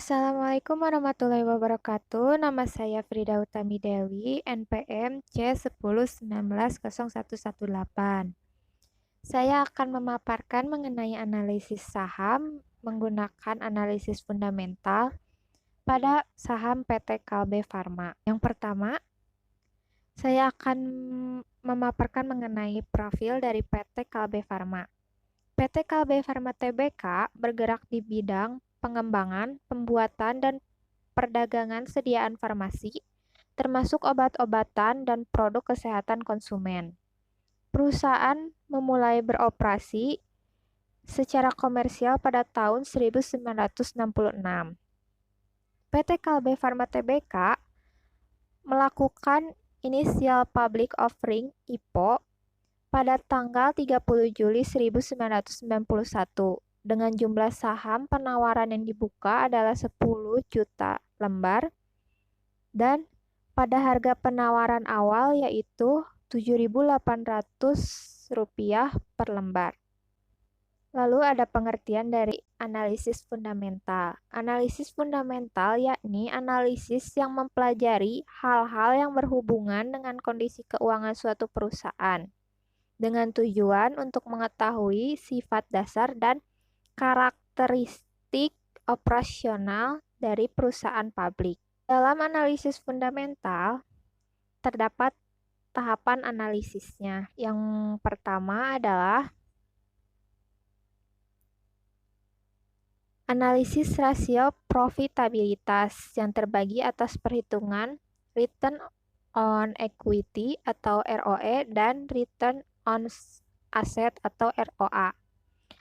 Assalamualaikum warahmatullahi wabarakatuh. Nama saya Frida Utami Dewi, NPM C10190118. Saya akan memaparkan mengenai analisis saham menggunakan analisis fundamental pada saham PT Kalbe Farma. Yang pertama, saya akan memaparkan mengenai profil dari PT Kalbe Farma. PT Kalbe Farma Tbk bergerak di bidang pengembangan, pembuatan, dan perdagangan sediaan farmasi, termasuk obat-obatan dan produk kesehatan konsumen. Perusahaan memulai beroperasi secara komersial pada tahun 1966. PT Kalbe Farma Tbk melakukan Initial Public Offering (IPO) pada tanggal 30 Juli 1991 dengan jumlah saham penawaran yang dibuka adalah 10 juta lembar dan pada harga penawaran awal yaitu Rp7.800 per lembar. Lalu ada pengertian dari analisis fundamental. Analisis fundamental yakni analisis yang mempelajari hal-hal yang berhubungan dengan kondisi keuangan suatu perusahaan dengan tujuan untuk mengetahui sifat dasar dan karakteristik operasional dari perusahaan publik. Dalam analisis fundamental, terdapat tahapan analisisnya. Yang pertama adalah analisis rasio profitabilitas yang terbagi atas perhitungan return on equity atau ROE dan return on asset atau ROA.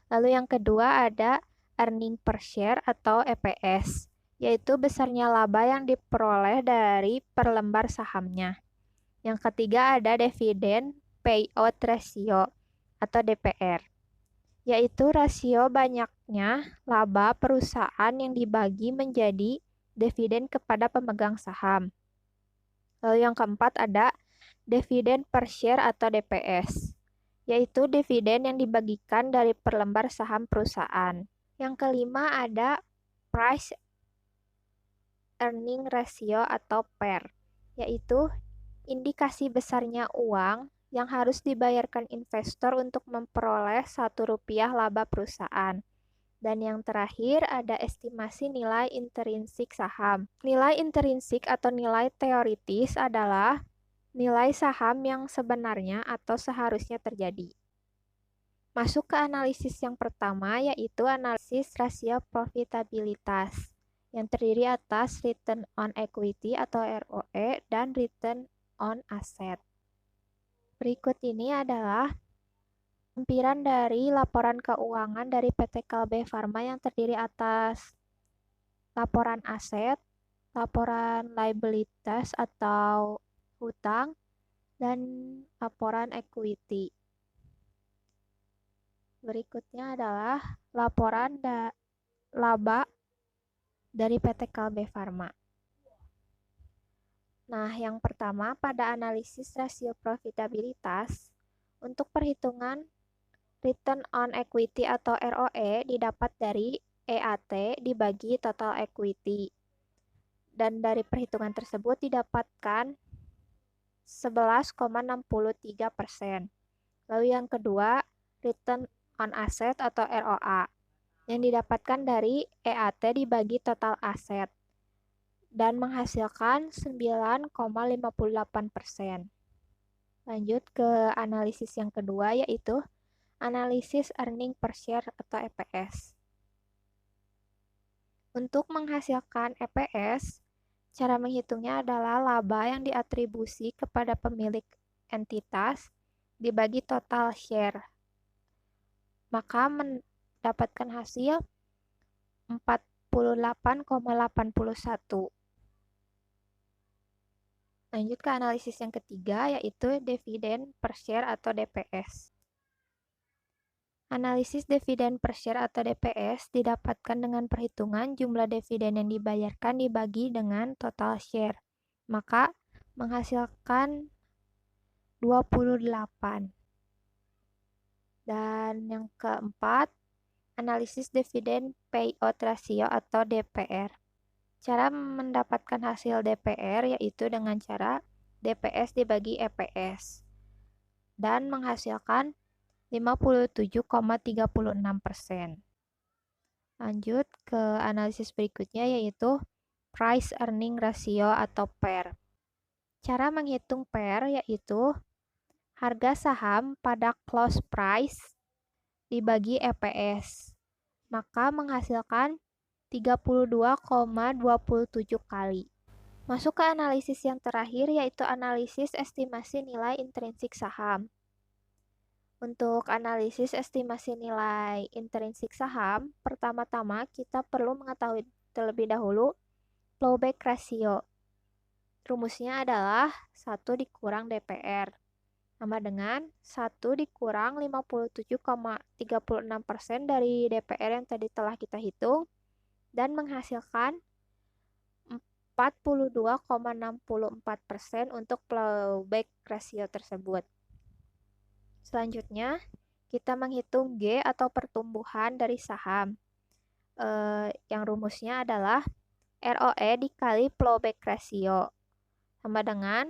Lalu yang kedua ada earning per share atau EPS, yaitu besarnya laba yang diperoleh dari per lembar sahamnya. Yang ketiga ada dividen payout ratio atau DPR, yaitu rasio banyaknya laba perusahaan yang dibagi menjadi dividen kepada pemegang saham. Lalu yang keempat ada dividen per share atau DPS, yaitu dividen yang dibagikan dari per lembar saham perusahaan. Yang kelima ada price earning ratio atau PER, yaitu indikasi besarnya uang yang harus dibayarkan investor untuk memperoleh Rp1 laba perusahaan. Dan yang terakhir ada estimasi nilai intrinsik saham. Nilai intrinsik atau nilai teoritis adalah nilai saham yang sebenarnya atau seharusnya terjadi. Masuk ke analisis yang pertama, yaitu analisis rasio profitabilitas yang terdiri atas return on equity atau ROE dan return on asset. Berikut ini adalah lampiran dari laporan keuangan dari PT Kalbe Farma yang terdiri atas laporan aset, laporan liabilitas atau hutang, dan laporan equity. Berikutnya adalah laporan laba dari PT Kalbe Farma. Nah, yang pertama pada analisis rasio profitabilitas, untuk perhitungan return on equity atau ROE didapat dari EAT dibagi total equity. Dan dari perhitungan tersebut didapatkan 11,63%. Lalu yang kedua, return on asset atau ROA yang didapatkan dari EAT dibagi total aset dan menghasilkan 9,58%. Lanjut ke analisis yang kedua, yaitu analisis earning per share atau EPS. Untuk menghasilkan EPS, cara menghitungnya adalah laba yang diatribusi kepada pemilik entitas dibagi total share. Maka mendapatkan hasil 48,81. Lanjut ke analisis yang ketiga, yaitu dividen per share atau DPS. Analisis dividen per share atau DPS didapatkan dengan perhitungan jumlah dividen yang dibayarkan dibagi dengan total share. Maka menghasilkan 28. Dan yang keempat, analisis dividen payout ratio atau DPR. Cara mendapatkan hasil DPR yaitu dengan cara DPS dibagi EPS dan menghasilkan 57,36%. Lanjut ke analisis berikutnya yaitu Price Earning Ratio atau PER. Cara menghitung PER yaitu harga saham pada close price dibagi EPS, maka menghasilkan 32,27 kali. Masuk ke analisis yang terakhir yaitu analisis estimasi nilai intrinsik saham. Untuk analisis estimasi nilai intrinsik saham, pertama-tama kita perlu mengetahui terlebih dahulu plowback ratio. Rumusnya adalah 1 dikurang DPR, sama dengan 1 dikurang 57,36% dari DPR yang tadi telah kita hitung, dan menghasilkan 42,64% untuk plowback ratio tersebut. Selanjutnya, kita menghitung G atau pertumbuhan dari saham. Yang rumusnya adalah ROE dikali plowback ratio, sama dengan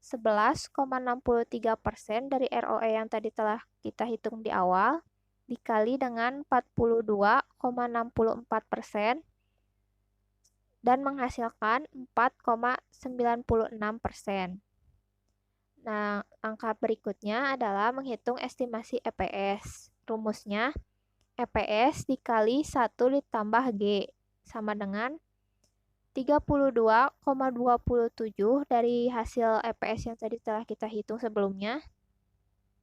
11,63% dari ROE yang tadi telah kita hitung di awal, dikali dengan 42,64% dan menghasilkan 4,96%. Nah, angka berikutnya adalah menghitung estimasi EPS. Rumusnya EPS dikali 1 ditambah G sama dengan 32,27 dari hasil EPS yang tadi telah kita hitung sebelumnya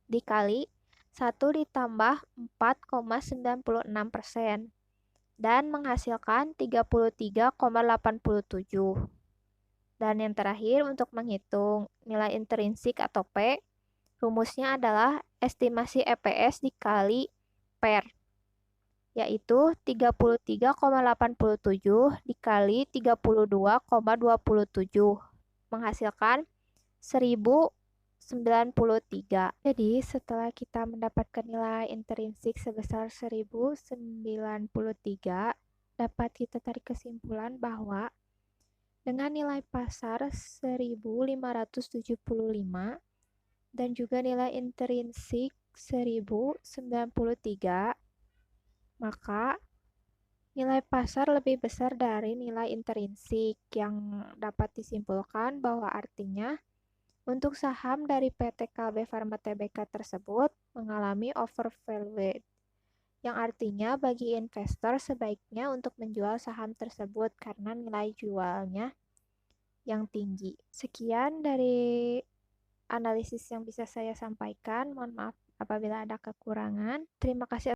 dikali 1 ditambah 4,96% dan menghasilkan 33,87. Dan yang terakhir untuk menghitung nilai intrinsik atau P, rumusnya adalah estimasi EPS dikali PER, yaitu 33,87 dikali 32,27, menghasilkan 1093. Jadi setelah kita mendapatkan nilai intrinsik sebesar 1093, dapat kita tarik kesimpulan bahwa dengan nilai pasar 1575 dan juga nilai intrinsik 1093, maka nilai pasar lebih besar dari nilai intrinsik, yang dapat disimpulkan bahwa artinya untuk saham dari PT KB Pharma Tbk tersebut mengalami overvalued, yang artinya bagi investor sebaiknya untuk menjual saham tersebut karena nilai jualnya yang tinggi. Sekian dari analisis yang bisa saya sampaikan. Mohon maaf apabila ada kekurangan. Terima kasih.